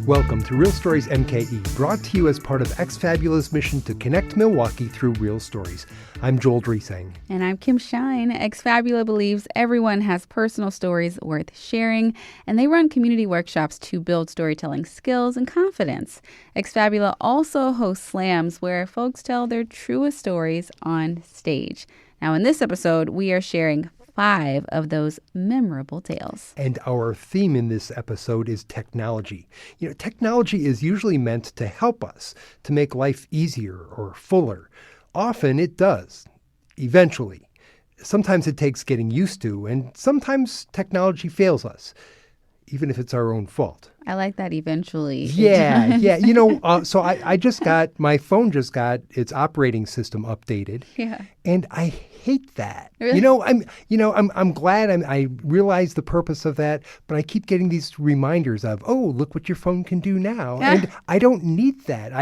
Welcome to Real Stories MKE, brought to you as part of X-Fabula's mission to connect Milwaukee through real stories. I'm Joel Dresang. And I'm Kim Shine. X-Fabula believes everyone has personal stories worth sharing, and they run community workshops to build storytelling skills and confidence. X-Fabula also hosts slams where folks tell their truest stories on stage. Now, in this episode, we are sharing 5 of those memorable tales. And our theme in this episode is technology. Technology is usually meant to help us, to make life easier or fuller. Often it does, eventually. Sometimes it takes getting used to, and sometimes technology fails us, even if it's our own fault. I like that eventually. Yeah. So my phone just got its operating system updated. Yeah. And I hate that. Really? I'm glad I realize the purpose of that, but I keep getting these reminders of, oh, look what your phone can do now. And I don't need that.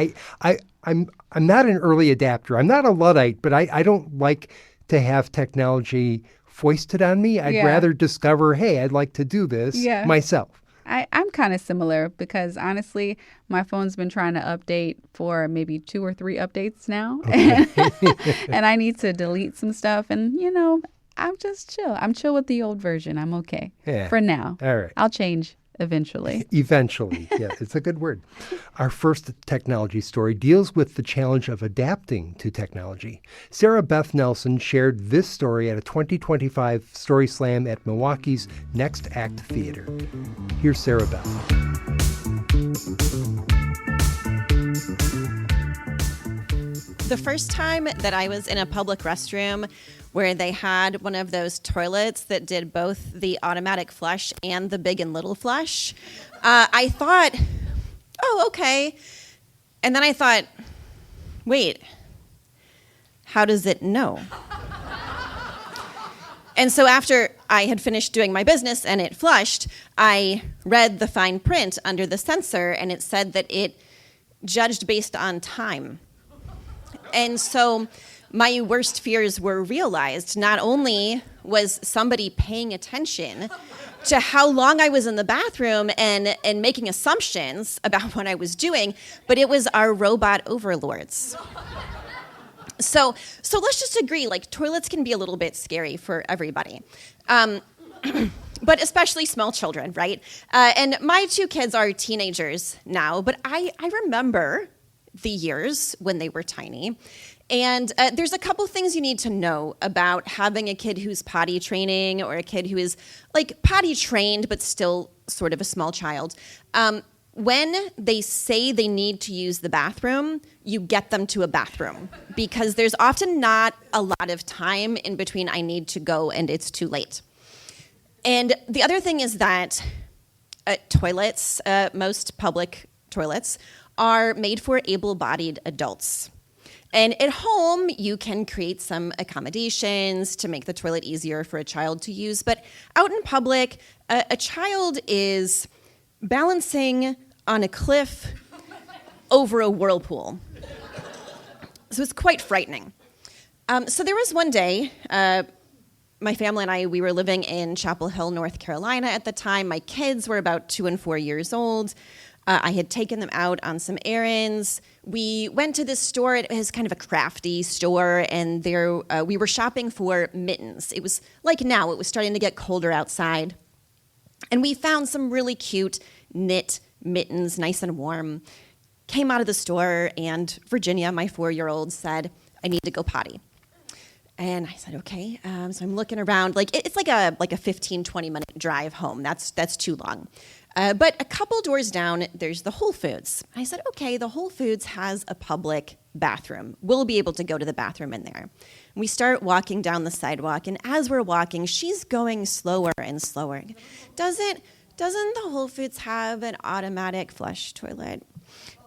I'm not an early adapter. I'm not a Luddite, but I don't like to have technology foisted on me. I'd rather discover, hey, I'd like to do this myself. I'm kind of similar because honestly, my phone's been trying to update for maybe 2 or 3 updates now. Okay. And I need to delete some stuff. And, I'm just chill. I'm chill with the old version. I'm okay for now. All right. I'll change eventually. Eventually. Yeah, it's a good word. Our first technology story deals with the challenge of adapting to technology. Sarah Beth Nelson shared this story at a 2025 Story Slam at Milwaukee's Next Act Theater. Here's Sarah Beth. The first time that I was in a public restroom where they had one of those toilets that did both the automatic flush and the big and little flush, I thought, oh, okay. And then I thought, wait, how does it know? And so after I had finished doing my business and it flushed, I read the fine print under the sensor, and it said that it judged based on time. And so my worst fears were realized. Not only was somebody paying attention to how long I was in the bathroom and making assumptions about what I was doing, but it was our robot overlords. So let's just agree, toilets can be a little bit scary for everybody. But especially small children, right? And my 2 kids are teenagers now, but I remember the years when they were tiny. And there's a couple things you need to know about having a kid who's potty training or a kid who is potty trained but still sort of a small child. When they say they need to use the bathroom, you get them to a bathroom because there's often not a lot of time in between I need to go and it's too late. And the other thing is that toilets, most public toilets, are made for able-bodied adults. And at home, you can create some accommodations to make the toilet easier for a child to use. But out in public, a child is balancing on a cliff over a whirlpool. So it's quite frightening. So there was one day, my family and I, we were living in Chapel Hill, North Carolina at the time. My kids were about 2 and 4 years old. I had taken them out on some errands. We went to this store. It was kind of a crafty store, and there we were shopping for mittens. It was like now. It was starting to get colder outside. And we found some really cute knit mittens, nice and warm. Came out of the store, and Virginia, my 4-year-old, said, I need to go potty. And I said, okay. So I'm looking around. It's like a 15, 20-minute drive home. That's too long. But a couple doors down, there's the Whole Foods. I said, okay, the Whole Foods has a public bathroom. We'll be able to go to the bathroom in there. We start walking down the sidewalk, and as we're walking, she's going slower and slower. Doesn't the Whole Foods have an automatic flush toilet?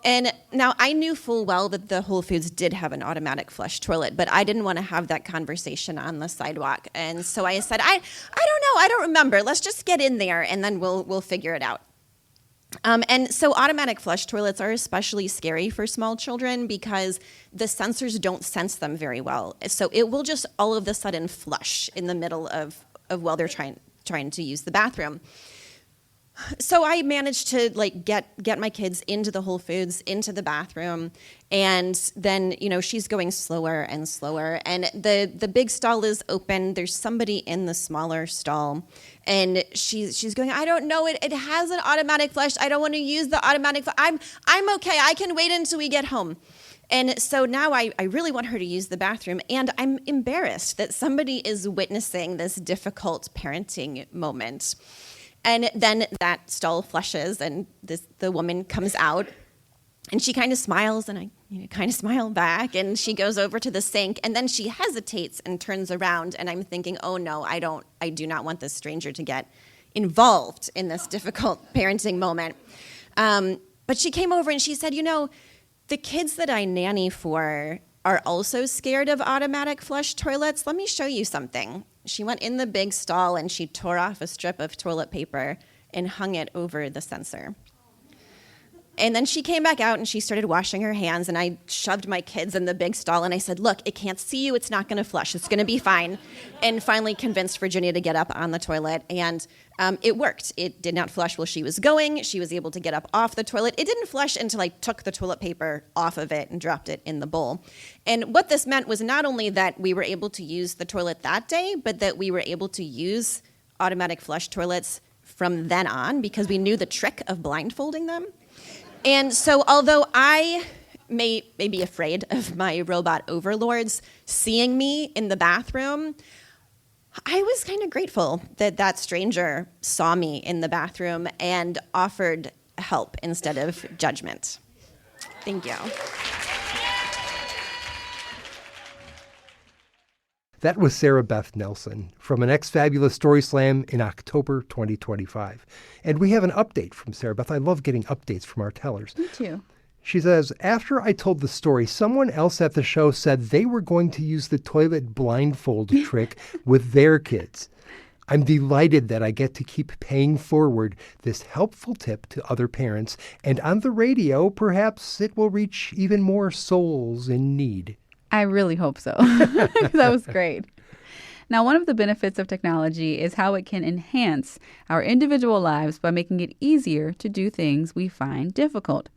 And now I knew full well that the Whole Foods did have an automatic flush toilet, but I didn't want to have that conversation on the sidewalk. And so I said, I don't know, I don't remember. Let's just get in there and then we'll figure it out. And so automatic flush toilets are especially scary for small children because the sensors don't sense them very well. So it will just all of a sudden flush in the middle of while they're trying to use the bathroom. So I managed to get my kids into the Whole Foods, into the bathroom, and then she's going slower and slower, and the big stall is open. There's somebody in the smaller stall, and she's going, I don't know, it has an automatic flush. I don't want to use the automatic. I'm okay. I can wait until we get home. And so now I really want her to use the bathroom, and I'm embarrassed that somebody is witnessing this difficult parenting moment. And then that stall flushes, and the woman comes out, and she kind of smiles, and I kind of smile back, and she goes over to the sink, and then she hesitates and turns around, and I'm thinking, oh no, I do not want this stranger to get involved in this difficult parenting moment. But she came over and she said, the kids that I nanny for are also scared of automatic flush toilets. Let me show you something. She went in the big stall and she tore off a strip of toilet paper and hung it over the sensor. And then she came back out and she started washing her hands, and I shoved my kids in the big stall and I said, look, it can't see you, it's not gonna flush, it's gonna be fine. And finally convinced Virginia to get up on the toilet, and it worked. It did not flush while she was going. She was able to get up off the toilet. It didn't flush until I took the toilet paper off of it and dropped it in the bowl. And what this meant was not only that we were able to use the toilet that day, but that we were able to use automatic flush toilets from then on, because we knew the trick of blindfolding them. And so although I may be afraid of my robot overlords seeing me in the bathroom, I was kind of grateful that stranger saw me in the bathroom and offered help instead of judgment. Thank you. That was Sarah Beth Nelson from an Ex-Fabulous Story Slam in October 2025. And we have an update from Sarah Beth. I love getting updates from our tellers. Me too. She says, after I told the story, someone else at the show said they were going to use the toilet blindfold trick with their kids. I'm delighted that I get to keep paying forward this helpful tip to other parents. And on the radio, perhaps it will reach even more souls in need. I really hope so. That was great. Now, one of the benefits of technology is how it can enhance our individual lives by making it easier to do things we find difficult.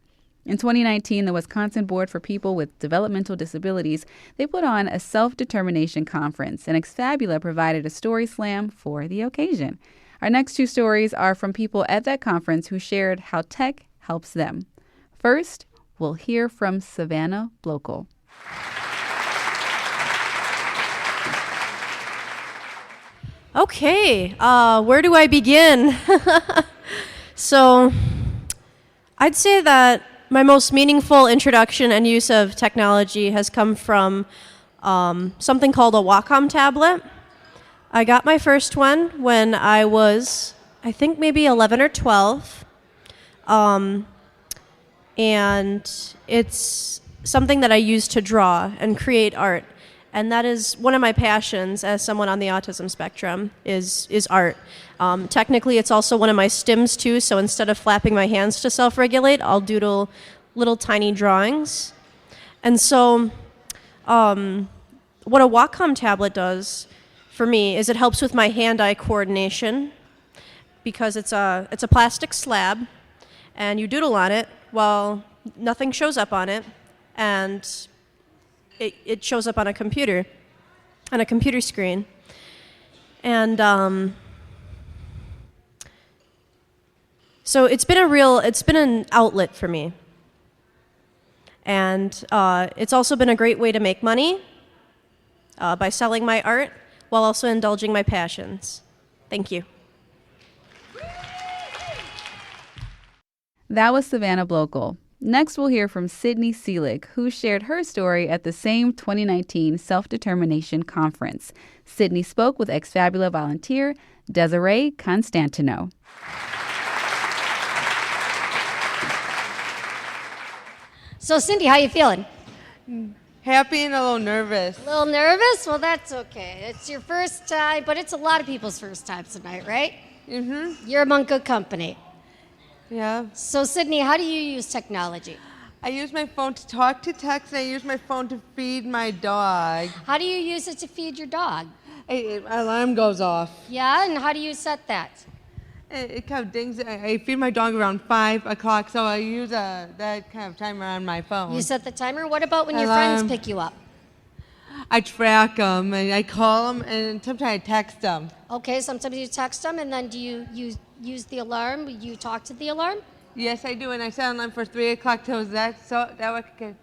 In 2019, the Wisconsin Board for People with Developmental Disabilities, they put on a self-determination conference, and Exfabula provided a story slam for the occasion. Our next two stories are from people at that conference who shared how tech helps them. First, we'll hear from Savannah Blokel. Okay, where do I begin? So, I'd say that my most meaningful introduction and use of technology has come from something called a Wacom tablet. I got my first one when I was, I think maybe 11 or 12. And it's something that I use to draw and create art. And that is one of my passions as someone on the autism spectrum is art. Technically, it's also one of my stims too, so instead of flapping my hands to self-regulate, I'll doodle little tiny drawings. And so what a Wacom tablet does for me is it helps with my hand-eye coordination, because it's a plastic slab, and you doodle on it while nothing shows up on it, and it shows up on a computer screen. And so it's been an outlet for me. And it's also been a great way to make money by selling my art while also indulging my passions. Thank you. That was Savannah Blokel. Next, we'll hear from Sydney Seelig, who shared her story at the same 2019 Self-Determination Conference. Sydney spoke with Exfabula volunteer Desiree Constantino. So, Cindy, how you feeling? Happy and a little nervous. A little nervous? Well, that's okay. It's your first time, but it's a lot of people's first time tonight, right? Mm-hmm. You're among good company. Yeah. So, Sydney, how do you use technology? I use my phone to talk to text, and I use my phone to feed my dog. How do you use it to feed your dog? Alarm goes off. Yeah, and how do you set that? It kind of dings. I feed my dog around 5 o'clock, so I use that kind of timer on my phone. You set the timer. What about when your friends Alarm. pick you up? I track them, and I call them, and sometimes I text them. Okay, sometimes you text them, and then do you use the alarm? You talk to the alarm? Yes, I do, and I set an alarm for 3 o'clock till that way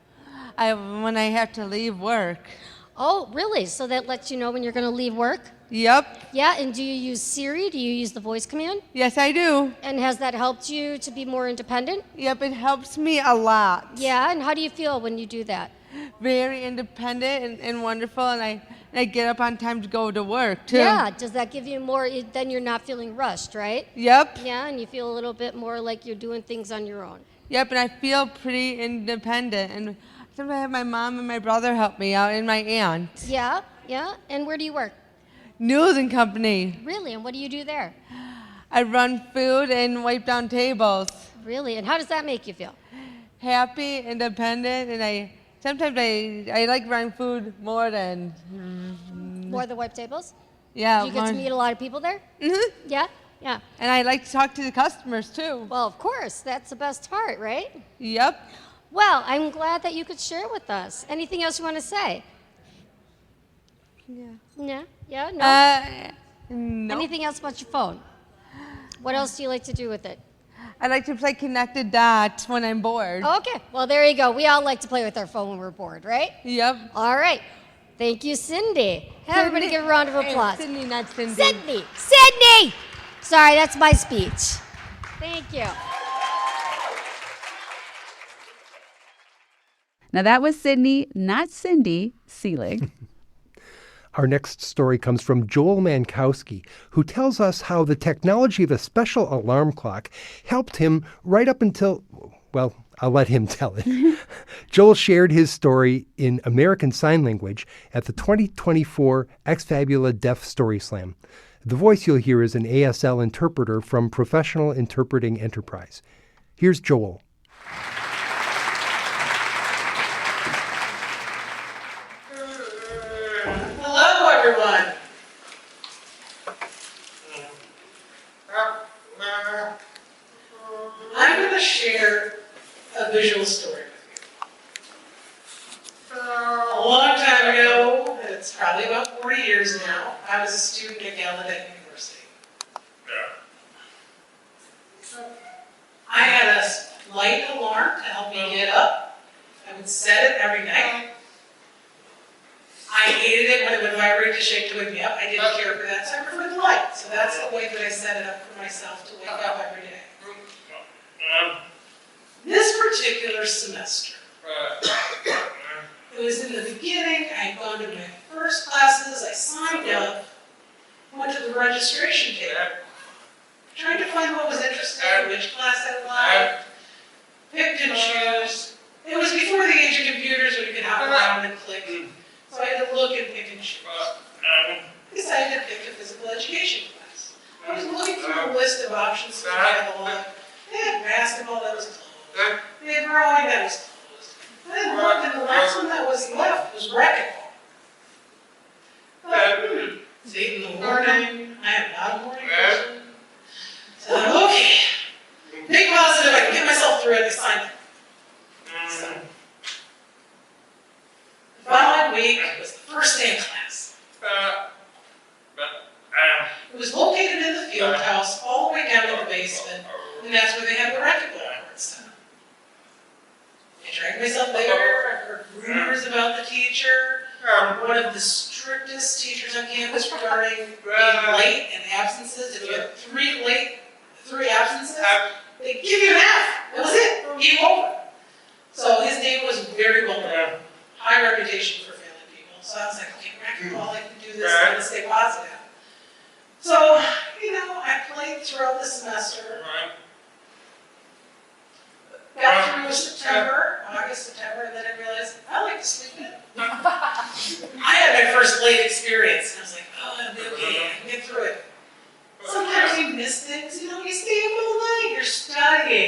when I have to leave work. Oh, really? So that lets you know when you're going to leave work? Yep. Yeah, and do you use Siri? Do you use the voice command? Yes, I do. And has that helped you to be more independent? Yep, it helps me a lot. Yeah, and how do you feel when you do that? Very independent and wonderful, and I get up on time to go to work, too. Yeah, does that give you more, then you're not feeling rushed, right? Yep. Yeah, and you feel a little bit more like you're doing things on your own. Yep, and I feel pretty independent, and sometimes I have my mom and my brother help me out, and my aunt. Yeah, and where do you work? News and Company. Really, and what do you do there? I run food and wipe down tables. Really, and how does that make you feel? Happy, independent, and sometimes I like running food more than... More the wipe tables? Yeah. Do you get to meet a lot of people there? Mm-hmm. Yeah, yeah. And I like to talk to the customers, too. Well, of course, that's the best part, right? Yep. Well, I'm glad that you could share with us. Anything else you want to say? Yeah. Yeah? Yeah? No? No. Anything else about your phone? What else do you like to do with it? I like to play Connected Dots when I'm bored. Okay, well, there you go. We all like to play with our phone when we're bored, right? Yep. All right. Thank you, Cindy. Everybody give a round of applause. Sydney, not Cindy. Sydney! Sydney! Sorry, that's my speech. Thank you. Now that was Sydney, not Cindy, Seelig. Our next story comes from Joel Mankowski, who tells us how the technology of a special alarm clock helped him right up until, well, I'll let him tell it. Joel shared his story in American Sign Language at the 2024 Ex Fabula Deaf Story Slam. The voice you'll hear is an ASL interpreter from Professional Interpreting Enterprise. Here's Joel. Hello, everyone. I'm going to share a visual story with you. A long time ago, it's probably about 40 years now, I was a student at Gallaudet University. I had a light alarm to help me get up. I would set it every night. I hated it when it would vibrate to shake to wake me up. I didn't care for that, so I preferred the light. So that's the way that I set it up for myself to wake up every day. This particular semester, it was in the beginning, I had gone to my first classes, I signed up, went to the registration table, trying to find what was interesting, which class I liked, picked and choose. It was before the age of computers when you could hop around and click. So I had to look and pick and choose. I decided to pick a physical education class. I was looking through a list of options for catalog. They had basketball that was closed. They had rowing that was closed. I then looked, and the last one that was left was racquetball. It's 8 in the morning. I am not a morning person. So I thought, okay, big positive, I can get myself through it. I signed up. So, the following week was the first day of class. It was located in the field house, all the way down in the basement, and that's where they had the racquetball courts. I dragged myself there. I heard rumors about the teacher. One of the strictest teachers on campus regarding being late and absences. If you had three absences, they'd give you an F. That was it. Game over. So his name was very well known. High reputation for failing people. So I was like, okay, racquetball, I can do this, I'm going to stay positive. So, I played throughout the semester. Got through August, September, and then I realized I like to sleep in. I had my first late experience, and I was like, oh, I'll be okay, I can get through it. Sometimes you miss things, you stay up all night, you're studying.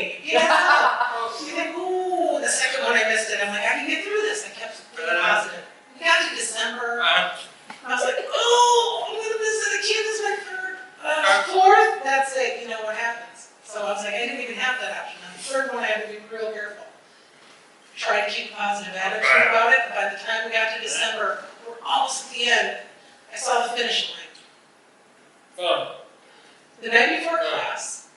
finish line. The night before class,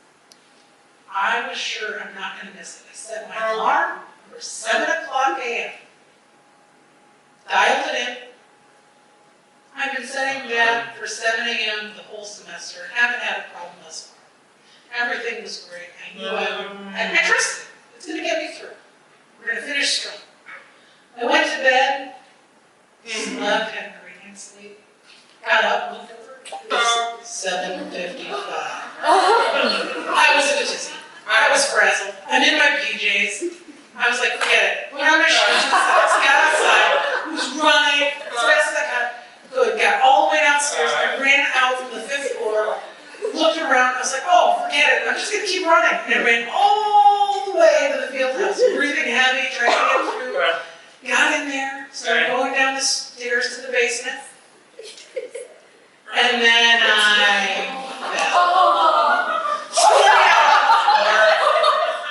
I was sure I'm not going to miss it. I set my alarm for 7 o'clock a.m. Dialed it in. I've been setting that for 7 a.m. the whole semester and haven't had a problem thus far. Everything was great. I knew I trusted it. It's going to get me through. We're going to finish strong. I went to bed, slept, had a great night's sleep, got up, looked over. It was 7:55. I was in a tizzy. I was frazzled. I'm in my PJs. I was like, forget it. Put on my shorts and socks, got outside, was running as fast as I could. Good, got all the way downstairs. I ran out from the 5th floor, looked around. I was like, oh, forget it. I'm just going to keep running. And I ran all the way to the field house, breathing heavy, trying to get through. Got in there, started going down the stairs to the basement. And then I fell.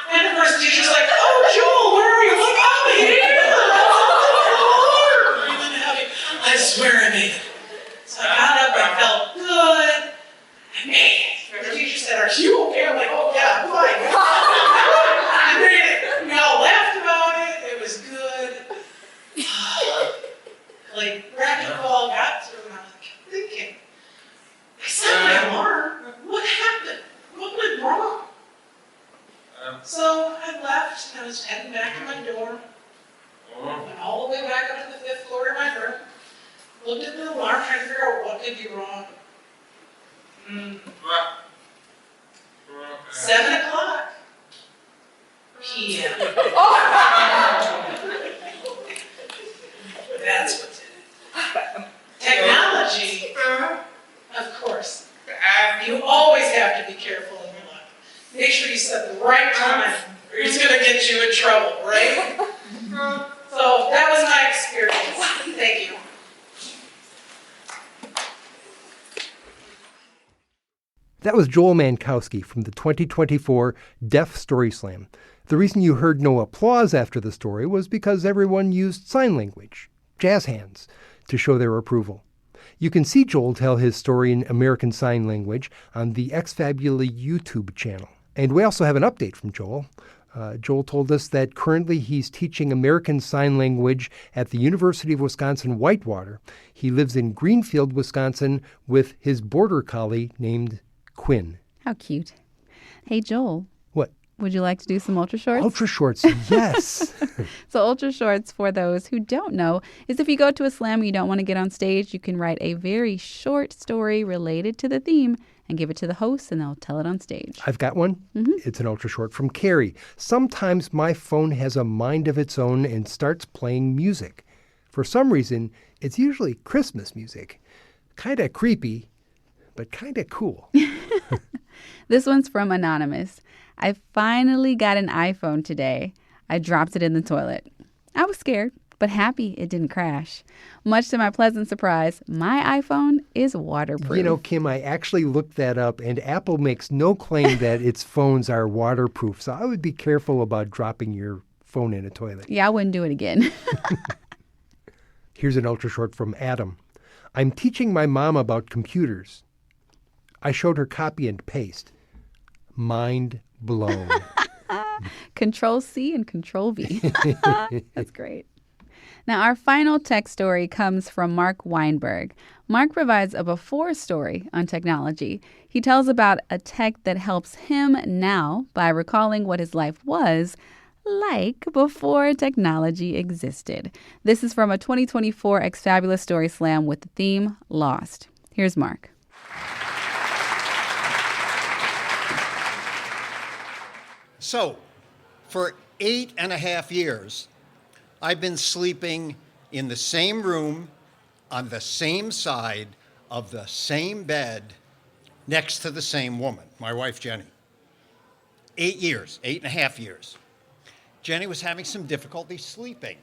And the first teacher's like, oh, Joel, where are you? I'm like, I'm here. Breathing heavy. I swear I made it. So I got up, I felt good. I made it. The teacher said, are you okay? I'm like, oh, yeah, I'm fine. I made it. We all laughed about it. It was good. Like, practical got through, and I was like, thinking, I set my alarm. What happened? What went wrong? So I left, and I was heading back to my dorm. Went all the way back up to the 5th floor of my room. Looked at the alarm, trying to figure out what could be wrong. 7 o'clock p.m. That's what did it. Technology, of course. You always have to be careful in your life. Make sure you set the right time, or it's going to get you in trouble, right? So that was my experience. Thank you. That was Joel Mankowski from the 2024 Deaf Story Slam. The reason you heard no applause after the story was because everyone used sign language, jazz hands, to show their approval. You can see Joel tell his story in American Sign Language on the Exfabula YouTube channel. And we also have an update from Joel. Joel told us that currently he's teaching American Sign Language at the University of Wisconsin-Whitewater. He lives in Greenfield, Wisconsin, with his border collie named Quinn. How cute. Hey, Joel. What? Would you like to do some Ultra Shorts? Ultra Shorts, yes. So Ultra Shorts, for those who don't know, is if you go to a slam and you don't want to get on stage, you can write a very short story related to the theme and give it to the host, and they'll tell it on stage. I've got one. Mm-hmm. It's an Ultra Short from Carrie. Sometimes my phone has a mind of its own and starts playing music. For some reason, it's usually Christmas music. Kind of creepy, but kind of cool. This one's from Anonymous. I finally got an iPhone today. I dropped it in the toilet. I was scared, but happy it didn't crash. Much to my pleasant surprise, my iPhone is waterproof. You know, Kim, I actually looked that up, and Apple makes no claim that its phones are waterproof. So I would be careful about dropping your phone in a toilet. Yeah, I wouldn't do it again. Here's an Ultra Short from Adam. I'm teaching my mom about computers. I showed her copy and paste. Mind blown. Control C and Control V. That's great. Now, our final tech story comes from Mark Weinberg. Mark provides a before story on technology. He tells about a tech that helps him now by recalling what his life was like before technology existed. This is from a 2024 Exfabulous Story Slam with the theme Lost. Here's Mark. So, for 8.5 years, I've been sleeping in the same room, on the same side of the same bed, next to the same woman, my wife, Jenny. 8 years, 8.5 years. Jenny was having some difficulty sleeping,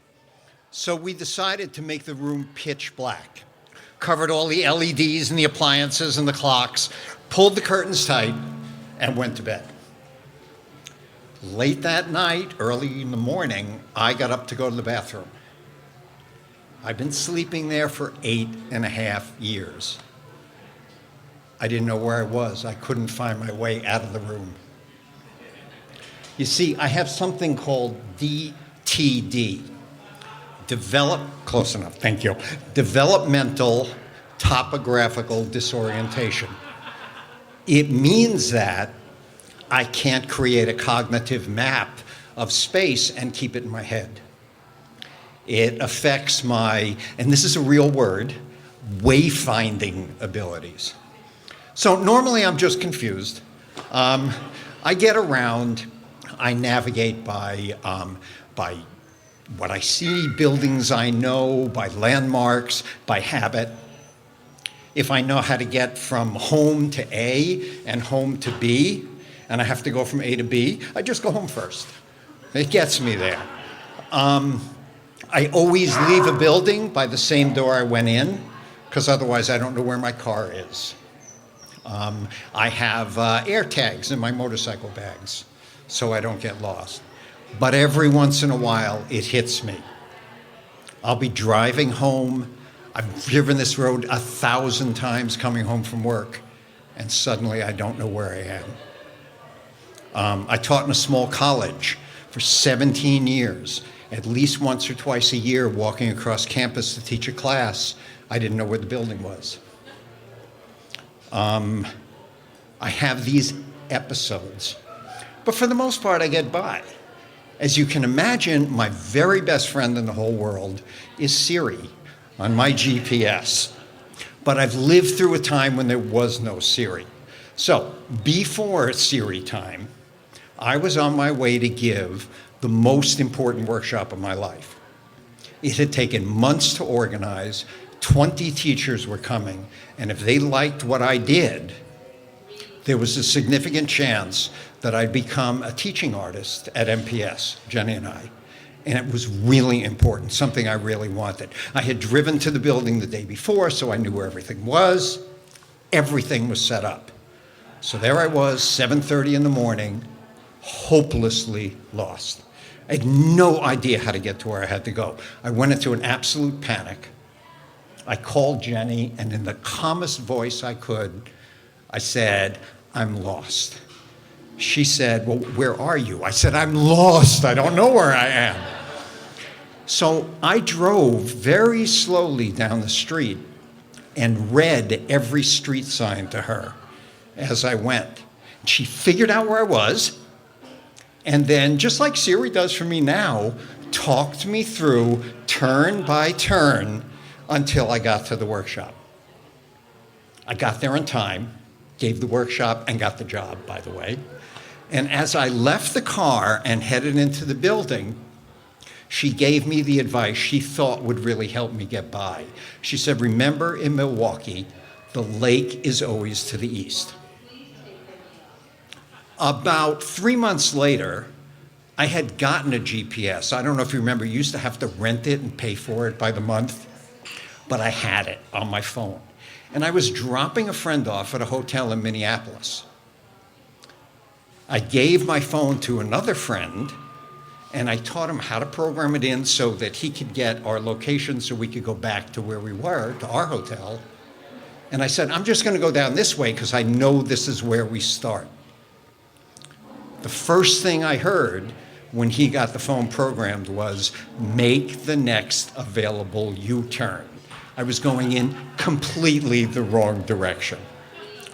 so we decided to make the room pitch black. Covered all the LEDs and the appliances and the clocks, pulled the curtains tight, and went to bed. Late that night, early in the morning, I got up to go to the bathroom. I've been sleeping there for 8.5 years. I didn't know where I was. I couldn't find my way out of the room. You see, I have something called DTD. Close enough, thank you. Developmental topographical disorientation. It means that I can't create a cognitive map of space and keep it in my head. It affects my, and this is a real word, wayfinding abilities. So normally I'm just confused. I get around, I navigate by what I see, buildings I know, by landmarks, by habit. If I know how to get from home to A and home to B, and I have to go from A to B, I just go home first. It gets me there. I always leave a building by the same door I went in, because otherwise I don't know where my car is. I have air tags in my motorcycle bags, so I don't get lost. But every once in a while, it hits me. I'll be driving home. I've driven this road 1,000 times coming home from work, and suddenly I don't know where I am. I taught in a small college for 17 years. At least once or twice a year, walking across campus to teach a class, I didn't know where the building was. I have these episodes, but for the most part, I get by. As you can imagine, my very best friend in the whole world is Siri on my GPS. But I've lived through a time when there was no Siri. So before Siri time, I was on my way to give the most important workshop of my life. It had taken months to organize. 20 teachers were coming, and if they liked what I did, there was a significant chance that I'd become a teaching artist at MPS, Jenny and I. And it was really important, something I really wanted. I had driven to the building the day before, so I knew where everything was. Everything was set up. So there I was, 7:30 in the morning, hopelessly lost. I had no idea how to get to where I had to go. I went into an absolute panic. I called Jenny, and in the calmest voice I could, I said, "I'm lost." She said, "Well, where are you?" I said, "I'm lost. I don't know where I am." So I drove very slowly down the street and read every street sign to her as I went. She figured out where I was, and then, just like Siri does for me now, talked me through turn by turn until I got to the workshop. I got there on time, gave the workshop, and got the job, by the way. And as I left the car and headed into the building, she gave me the advice she thought would really help me get by. She said, "Remember, in Milwaukee, the lake is always to the east." About 3 months later, I had gotten a GPS. I don't know if you remember, you used to have to rent it and pay for it by the month, but I had it on my phone. And I was dropping a friend off at a hotel in Minneapolis. I gave my phone to another friend, and I taught him how to program it in so that he could get our location so we could go back to where we were, to our hotel. And I said, "I'm just going to go down this way because I know this is where we start." The first thing I heard when he got the phone programmed was, "Make the next available U-turn." I was going in completely the wrong direction.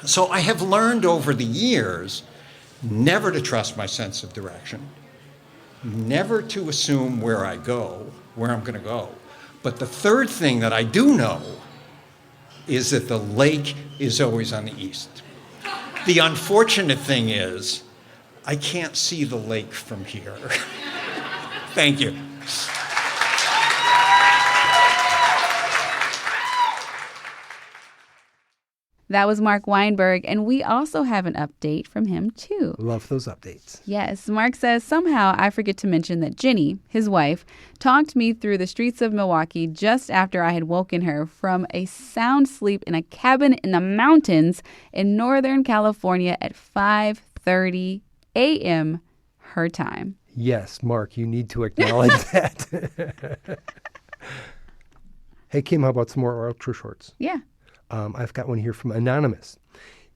So I have learned over the years never to trust my sense of direction, never to assume where I go, where I'm going to go. But the third thing that I do know is that the lake is always on the east. The unfortunate thing is, I can't see the lake from here. Thank you. That was Mark Weinberg, and we also have an update from him, too. Love those updates. Yes, Mark says, "Somehow I forget to mention that Jenny, his wife, talked me through the streets of Milwaukee just after I had woken her from a sound sleep in a cabin in the mountains in Northern California at 5:30 a.m. her time." Yes, Mark, you need to acknowledge that. Hey, Kim, how about some more ultra shorts? Yeah. I've got one here from Anonymous.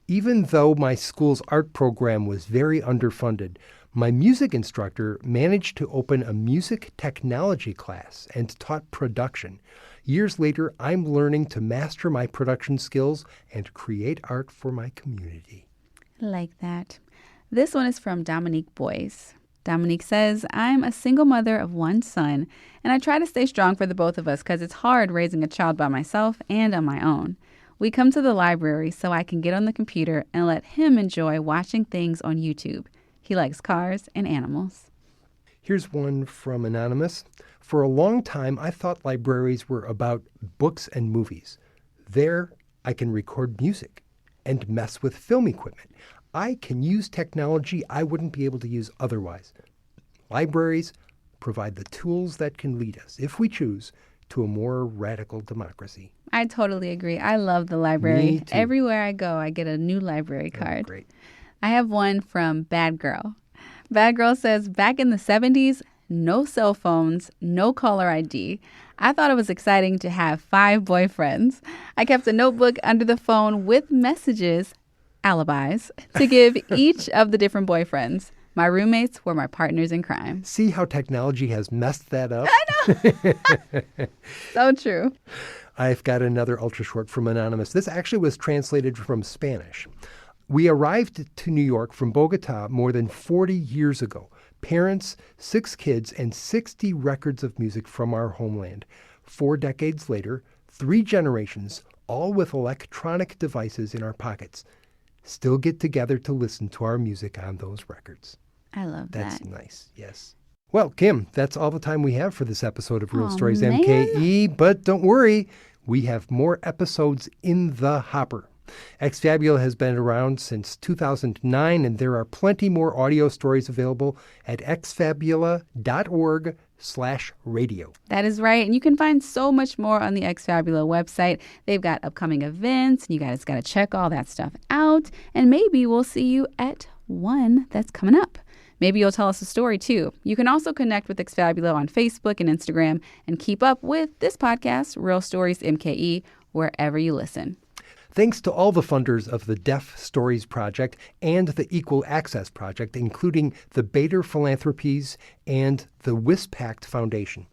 Even though my school's art program was very underfunded, my music instructor managed to open a music technology class and taught production. Years later, I'm learning to master my production skills and create art for my community. Like that. This one is from Dominique Boyce. Dominique says, I'm a single mother of one son, and I try to stay strong for the both of us because it's hard raising a child by myself and on my own. We come to the library so I can get on the computer and let him enjoy watching things on YouTube. He likes cars and animals. Here's one from Anonymous. For a long time, I thought libraries were about books and movies. There, I can record music and mess with film equipment. I can use technology I wouldn't be able to use otherwise. Libraries provide the tools that can lead us, if we choose, to a more radical democracy. I totally agree. I love the library. Me too. Everywhere I go, I get a new library card. Oh, great. I have one from Bad Girl. Bad Girl says, back in the 70s, no cell phones, no caller ID. I thought it was exciting to have 5 boyfriends. I kept a notebook under the phone with messages, alibis, to give each of the different boyfriends. My roommates were my partners in crime. See how technology has messed that up? I know. So true. I've got another ultra short from Anonymous. This actually was translated from Spanish. We arrived to New York from Bogota more than 40 years ago. Parents, 6 kids, and 60 records of music from our homeland. 4 decades later, 3 generations, all with electronic devices in our pockets, still get together to listen to our music on those records. I love that. That's nice, yes. Well, Kim, that's all the time we have for this episode of Real Stories man. MKE, but don't worry, we have more episodes in the hopper. Exfabula has been around since 2009, and there are plenty more audio stories available at exfabula.org/radio. That is right. And you can find so much more on the Exfabula website. They've got upcoming events, and you guys got to check all that stuff out. And maybe we'll see you at one that's coming up. Maybe you'll tell us a story, too. You can also connect with Exfabula on Facebook and Instagram and keep up with this podcast, Real Stories MKE, wherever you listen. Thanks to all the funders of the Deaf Stories Project and the Equal Access Project, including the Bader Philanthropies and the WISPACT Foundation.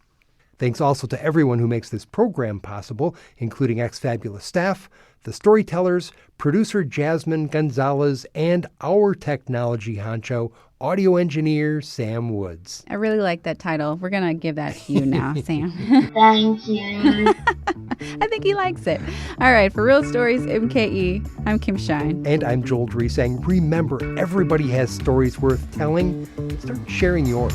Thanks also to everyone who makes this program possible, including Exfabula staff, the storytellers, producer Jasmine Gonzalez, and our technology honcho, audio engineer Sam Woods. I really like that title. We're going to give that to you now, Sam. Thank you. I think he likes it. All right, for Real Stories MKE, I'm Kim Shine. And I'm Joel Dresang. Remember, everybody has stories worth telling. Start sharing yours.